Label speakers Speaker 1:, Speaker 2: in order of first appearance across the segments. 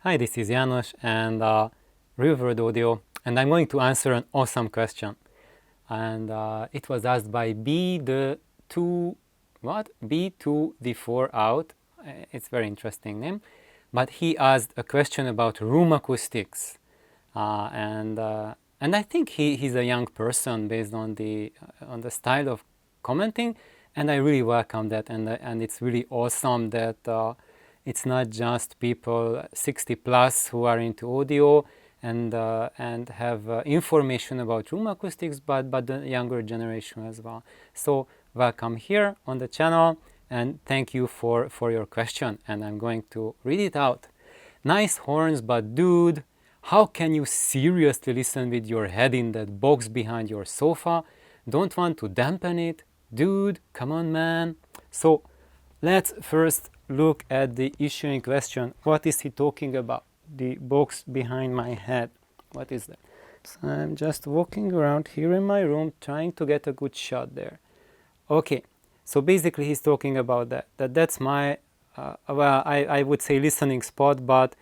Speaker 1: Hi, this is János and Real World Audio, and I'm going to answer an awesome question. And it was asked by B2 the 4 out. It's a very interesting name, but he asked a question about room acoustics, and I think he's a young person based on the style of commenting, and I really welcome that, and it's really awesome that it's not just people 60 plus who are into audio and have information about room acoustics, but the younger generation as well. So welcome here on the channel, and thank you for your question, and I'm going to read it out. Nice horns, but dude, how can you seriously listen with your head in that box behind your sofa? Don't want to dampen it? Dude, come on, man. So let's first look at the issue in question. What is he talking about? The box behind my head. What is that? So I'm just walking around here in my room trying to get a good shot there. Okay, so basically he's talking about that's my, I would say listening spot, but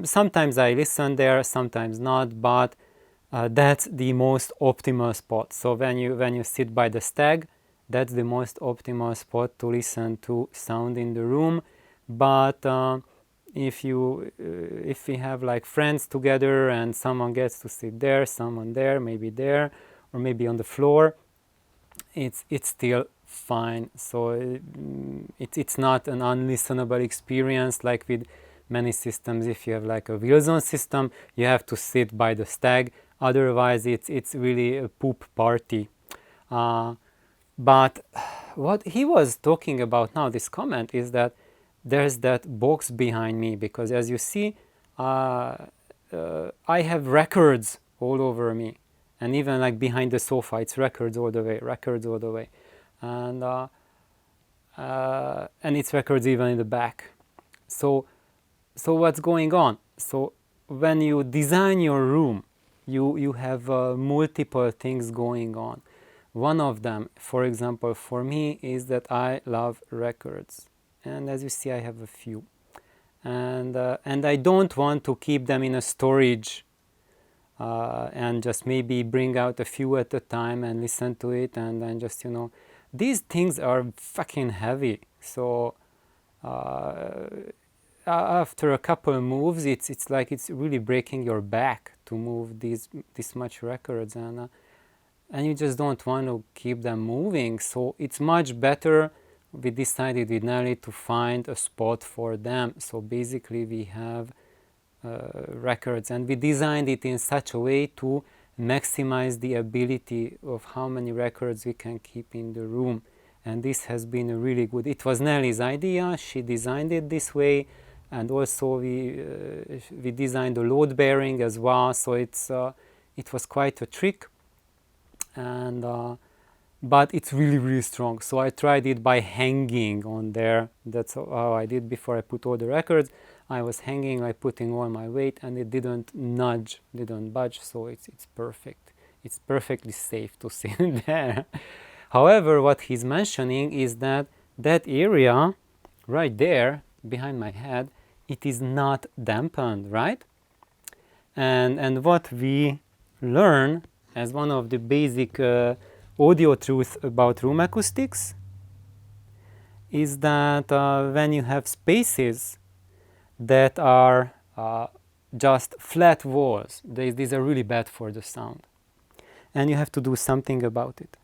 Speaker 1: sometimes I listen there, sometimes not, but that's the most optimal spot. So when you sit by the stag, that's the most optimal spot to listen to sound in the room. But if we have like friends together and someone gets to sit there, someone there, or maybe on the floor, it's still fine. So it's not an unlistenable experience like with many systems. If you have like a Wilson system, you have to sit by the stag, otherwise it's really a poop party. But what he was talking about now, this comment, is that there's that box behind me, because as you see, I have records all over me, and even like behind the sofa, it's records all the way, and it's records even in the back. So what's going on? So when you design your room, you have multiple things going on. One of them, for example, for me, is that I love records, and as you see, I have a few, and I don't want to keep them in a storage and just maybe bring out a few at a time and listen to it, and then just these things are fucking heavy. So after a couple moves, it's like it's really breaking your back to move this much records, and you just don't want to keep them moving. So it's much better, we decided with Nelly to find a spot for them. So basically we have records, and we designed it in such a way to maximize the ability of how many records we can keep in the room. And this has been a really good, it was Nelly's idea, she designed it this way, and also we designed the load bearing as well, so it was quite a trick. And but it's really strong. So I tried it by hanging on there. That's how I did before I put all the records. I was hanging, like putting all my weight, and it didn't budge. So it's perfect. It's perfectly safe to sit there. However, what he's mentioning is that area right there behind my head, it is not dampened, right? And what we learn as one of the basic audio truths about room acoustics is that when you have spaces that are just flat walls, these are really bad for the sound, and you have to do something about it.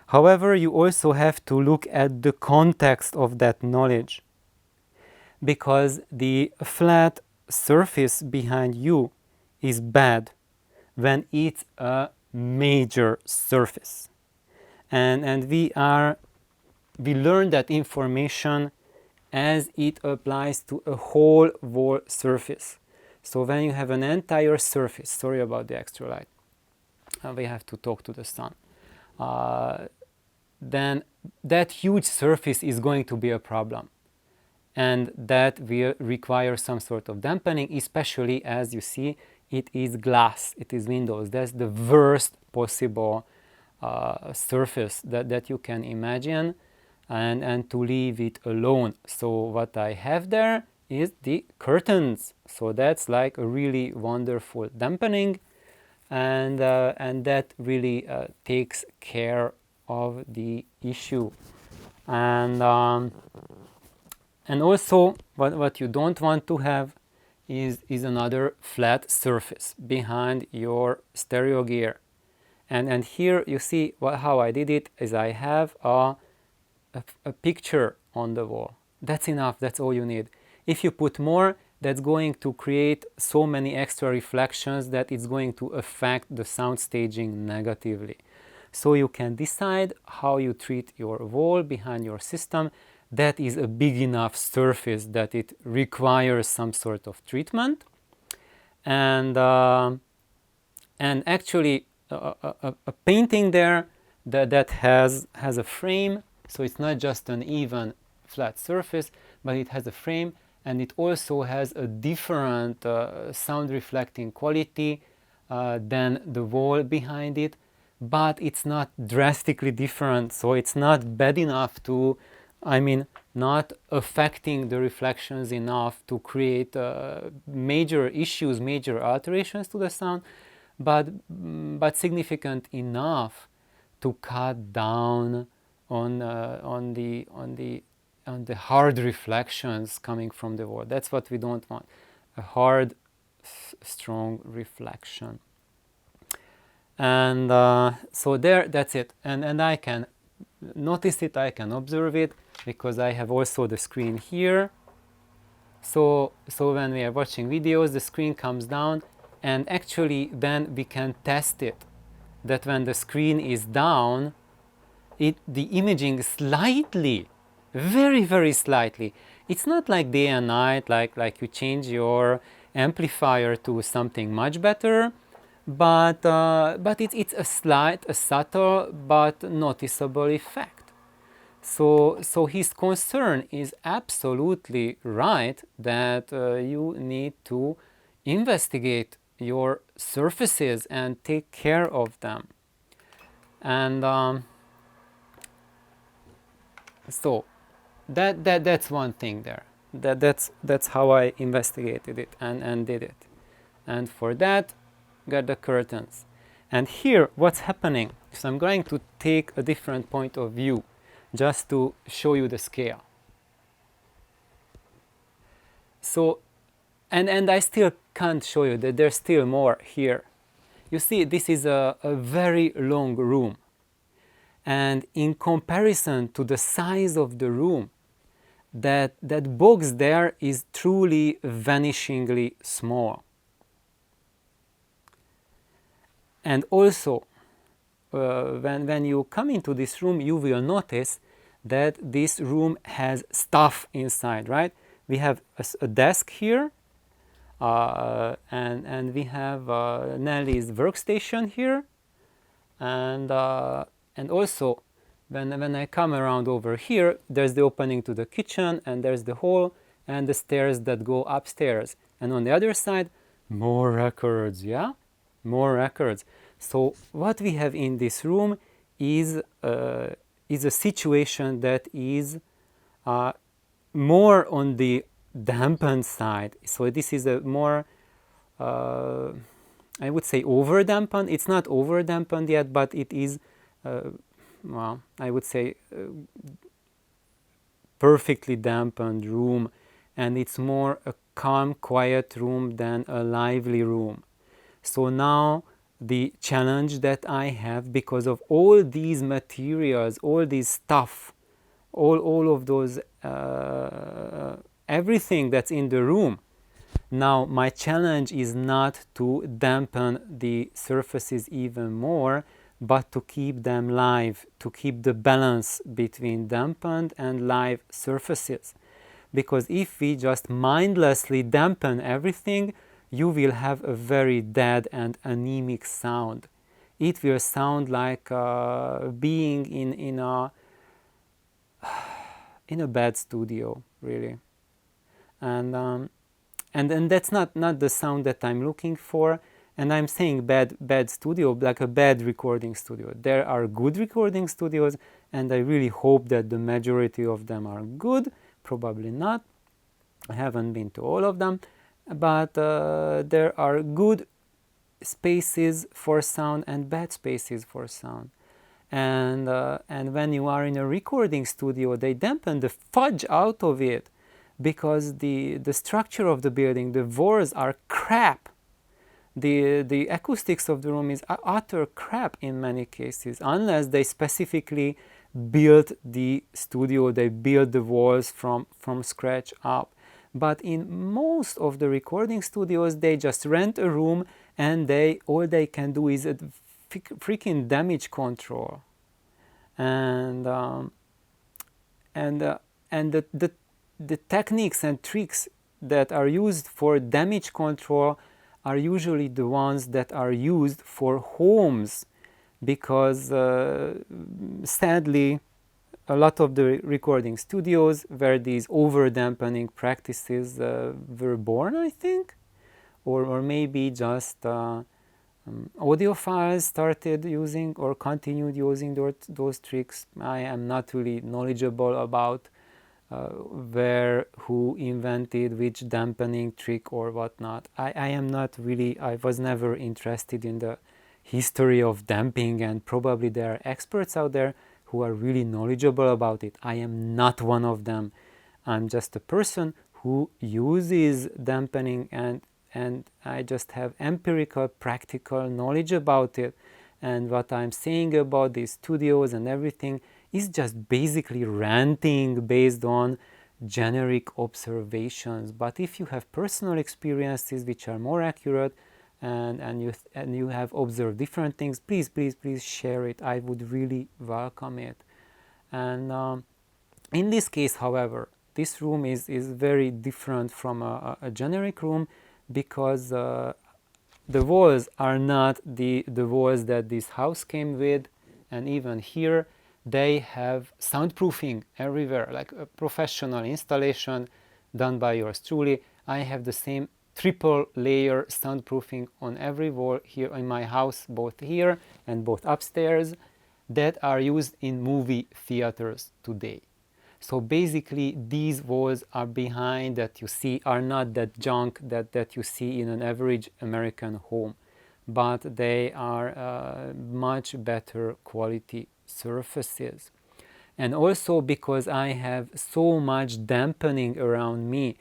Speaker 1: However, you also have to look at the context of that knowledge, because the flat surface behind you is bad when it's a major surface, and we learn that information as it applies to a whole wall surface. So when you have an entire surface, sorry about the extra light, we have to talk to the sun, then that huge surface is going to be a problem, and that will require some sort of dampening, especially as you see, it is glass, it is windows. That's the worst possible surface that you can imagine, and to leave it alone. So what I have there is the curtains. So that's like a really wonderful dampening, and that really takes care of the issue. And also what you don't want to have is another flat surface behind your stereo gear. And here you see how I did it is I have a picture on the wall. That's enough, that's all you need. If you put more, that's going to create so many extra reflections that it's going to affect the sound staging negatively. So you can decide how you treat your wall behind your system. That is a big enough surface that it requires some sort of treatment. And actually a painting there that has a frame, so it's not just an even flat surface, but it has a frame, and it also has a different sound reflecting quality than the wall behind it, but it's not drastically different, so it's not bad enough to, not affecting the reflections enough to create major issues, major alterations to the sound, but significant enough to cut down on the hard reflections coming from the wall. That's what we don't want, a hard, strong reflection. And so that's it. And I can notice it, I can observe it, because I have also the screen here. So when we are watching videos, the screen comes down, and actually then we can test it, that when the screen is down, the imaging slightly, very, very slightly. It's not like day and night, like you change your amplifier to something much better, but it's a subtle but noticeable effect. So his concern is absolutely right, that you need to investigate your surfaces and take care of them. And so that's one thing there. That's how I investigated it and did it. And for that, got the curtains. And here, what's happening? So I'm going to take a different point of view, just to show you the scale. So, and I still can't show you that there's still more here. You see, this is a very long room. And in comparison to the size of the room, that box there is truly vanishingly small. And also, when you come into this room, you will notice that this room has stuff inside, right? We have a desk here, and we have Nelly's workstation here, and also when I come around over here, there's the opening to the kitchen, and there's the hall and the stairs that go upstairs, and on the other side, more records, yeah, more records. So what we have in this room is a situation that is more on the dampened side. So this is a more, I would say, over dampened. It's not over dampened yet, but it is, well, I would say perfectly dampened room, and it's more a calm, quiet room than a lively room. So now the challenge that I have, because of all these materials, all this stuff, all of those, everything that's in the room, now my challenge is not to dampen the surfaces even more, but to keep them live, to keep the balance between dampened and live surfaces. Because if we just mindlessly dampen everything, you will have a very dead and anemic sound. It will sound like being in a bad studio, really. And that's not the sound that I'm looking for. And I'm saying bad studio, like a bad recording studio. There are good recording studios, and I really hope that the majority of them are good. Probably not. I haven't been to all of them, but there are good spaces for sound and bad spaces for sound. And when you are in a recording studio, they dampen the fudge out of it because the structure of the building, the walls are crap. The acoustics of the room is utter crap in many cases, unless they specifically build the studio, they build the walls from scratch up. But in most of the recording studios, they just rent a room and all they can do is a freaking damage control. And the techniques and tricks that are used for damage control are usually the ones that are used for homes, because sadly a lot of the recording studios where these over dampening practices were born, I think, or maybe just audiophiles started using or continued using those tricks. I am not really knowledgeable about who invented which dampening trick or whatnot. I was never interested in the history of damping, and probably there are experts out there who are really knowledgeable about it. I am not one of them. I'm just a person who uses dampening, and I just have empirical, practical knowledge about it. And what I'm saying about these studios and everything is just basically ranting based on generic observations. But if you have personal experiences which are more accurate, and you have observed different things, please share it. I would really welcome it. And in this case, however, this room is very different from a generic room, because the walls are not the walls that this house came with. And even here they have soundproofing everywhere, like a professional installation done by yours truly. I have the same triple layer soundproofing on every wall here in my house, both here and both upstairs, that are used in movie theaters today. So basically these walls are behind that you see are not that junk that you see in an average American home, but they are much better quality surfaces. And also because I have so much dampening around me,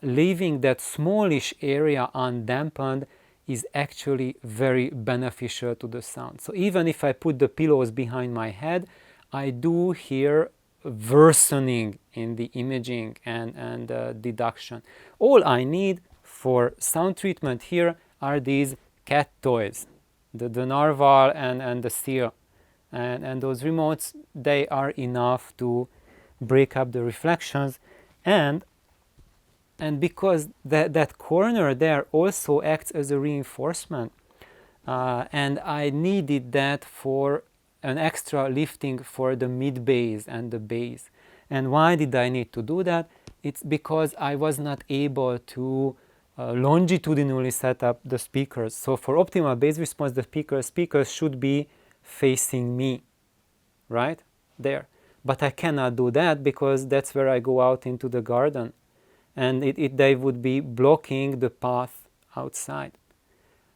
Speaker 1: leaving that smallish area undampened is actually very beneficial to the sound. So even if I put the pillows behind my head, I do hear worsening in the imaging and deduction. All I need for sound treatment here are these cat toys, the narwhal and the seal. And those remotes, they are enough to break up the reflections. And because that corner there also acts as a reinforcement, and I needed that for an extra lifting for the mid bass and the bass. And why did I need to do that? It's because I was not able to longitudinally set up the speakers. So for optimal bass response, the speakers should be facing me, right there. But I cannot do that because that's where I go out into the garden, and they would be blocking the path outside.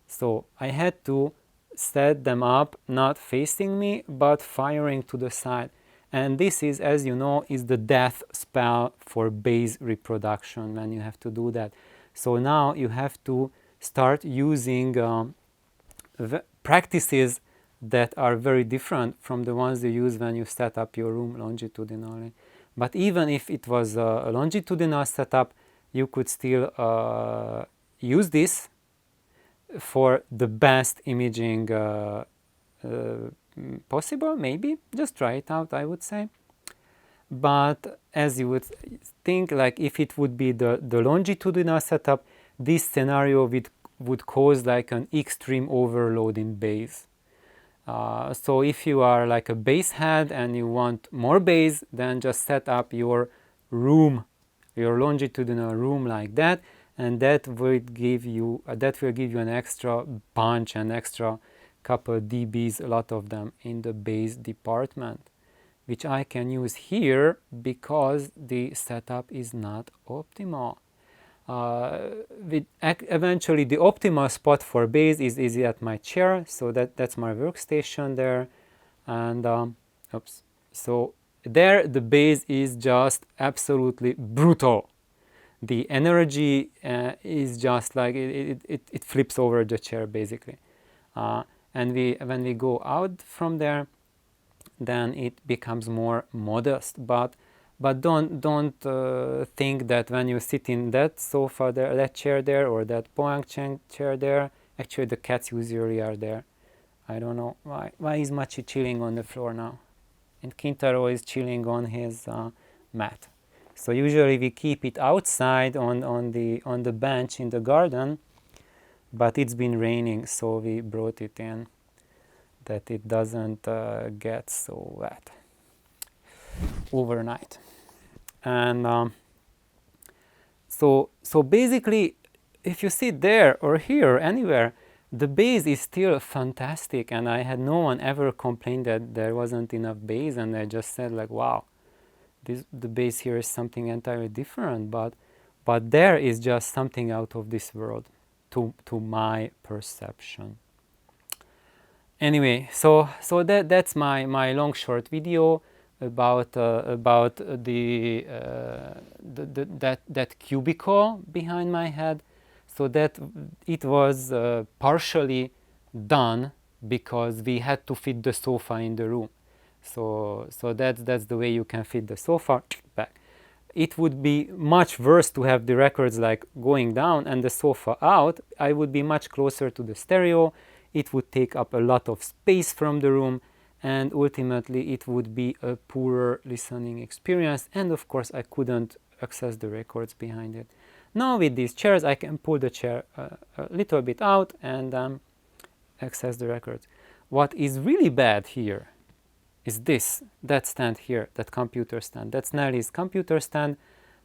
Speaker 1: So I had to set them up not facing me but firing to the side. And this is, as you know, is the death spell for bass reproduction when you have to do that. So now you have to start using practices that are very different from the ones you use when you set up your room longitudinally. But even if it was a longitudinal setup, you could still use this for the best imaging possible, maybe. Just try it out, I would say. But as you would think, like if it would be the longitudinal setup, this scenario would cause like an extreme overload in bass. So if you are like a bass head and you want more bass, then just set up your room, your longitudinal room like that, and that will give you an extra punch, an extra couple dBs, a lot of them in the bass department. which I can use here because the setup is not optimal. Eventually the optimal spot for bass is at my chair, so that's my workstation there, and oops, so there the bass is just absolutely brutal. The energy is just like it flips over the chair basically, and when we go out from there, then it becomes more modest. But don't think that when you sit in that sofa there, that chair there, or that Poang chair there, actually the cats usually are there. I don't know why is Machi chilling on the floor now, and Kintaro is chilling on his mat. So usually we keep it outside on the bench in the garden, but it's been raining, so we brought it in, that it doesn't get so wet overnight. And so basically, if you sit there or here or anywhere, the bass is still fantastic, and I had no one ever complained that there wasn't enough bass, and I just said like, wow, the bass here is something entirely different, but there is just something out of this world to my perception. Anyway, so that's my long short video about that cubicle behind my head. So that it was partially done because we had to fit the sofa in the room. So that's the way you can fit the sofa back. It would be much worse to have the records like going down and the sofa out. I would be much closer to the stereo. It would take up a lot of space from the room, and ultimately it would be a poorer listening experience, and of course I couldn't access the records behind it. Now with these chairs I can pull the chair a little bit out and access the records. What is really bad here is that stand here, that computer stand. That's Nelly's computer stand,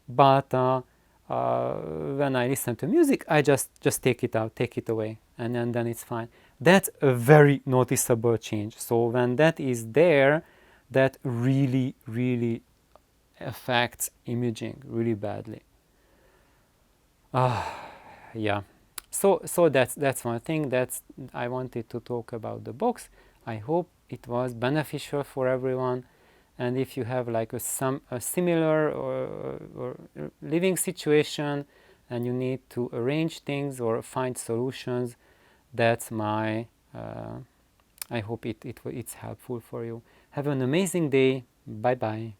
Speaker 1: but when I listen to music I just take it out, take it away, and then it's fine. That's a very noticeable change. So when that is there, that really affects imaging really badly. Yeah. So that's one thing that I wanted to talk about the box. I hope it was beneficial for everyone, and if you have like a similar or living situation and you need to arrange things or find solutions, that's my I hope it's helpful for you. Have an amazing day. Bye bye.